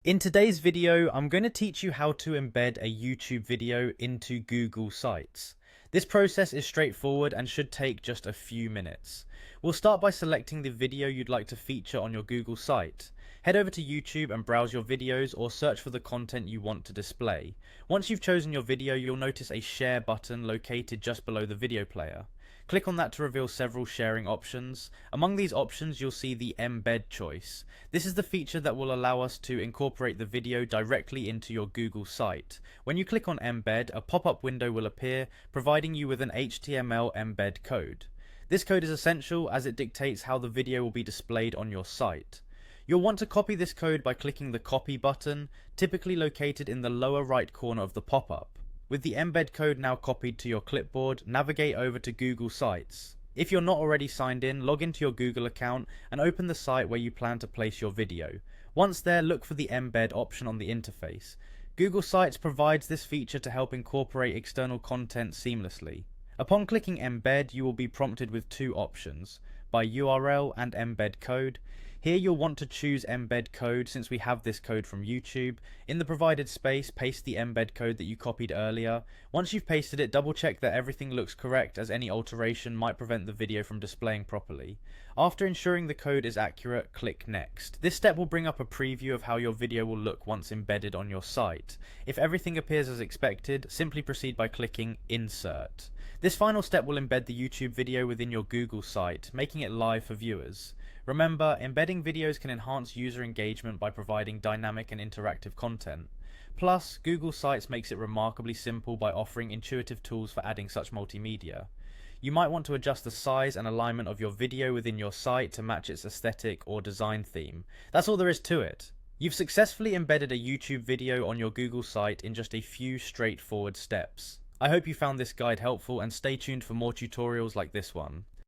In today's video, I'm going to teach you how to embed a YouTube video into Google Sites. This process is straightforward and should take just a few minutes. We'll start by selecting the video you'd like to feature on your Google site. Head over to YouTube and browse your videos or search for the content you want to display. Once you've chosen your video, you'll notice a share button located just below the video player. Click on that to reveal several sharing options. Among these options, you'll see the Embed choice. This is the feature that will allow us to incorporate the video directly into your Google site. When you click on Embed, a pop-up window will appear, providing you with an HTML embed code. This code is essential as it dictates how the video will be displayed on your site. You'll want to copy this code by clicking the Copy button, typically located in the lower right corner of the pop-up. With the embed code now copied to your clipboard, navigate over to Google Sites. If you're not already signed in, log into your Google account and open the site where you plan to place your video. Once there, look for the embed option on the interface. Google Sites provides this feature to help incorporate external content seamlessly. Upon clicking embed, you will be prompted with two options, by URL and embed code. Here you'll want to choose embed code since we have this code from YouTube. In the provided space, paste the embed code that you copied earlier. Once you've pasted it, double check that everything looks correct, as any alteration might prevent the video from displaying properly. After ensuring the code is accurate, click next. This step will bring up a preview of how your video will look once embedded on your site. If everything appears as expected, simply proceed by clicking insert. This final step will embed the YouTube video within your Google site, making it live for viewers. Remember, embedding videos can enhance user engagement by providing dynamic and interactive content. Plus, Google Sites makes it remarkably simple by offering intuitive tools for adding such multimedia. You might want to adjust the size and alignment of your video within your site to match its aesthetic or design theme. That's all there is to it. You've successfully embedded a YouTube video on your Google site in just a few straightforward steps. I hope you found this guide helpful and stay tuned for more tutorials like this one.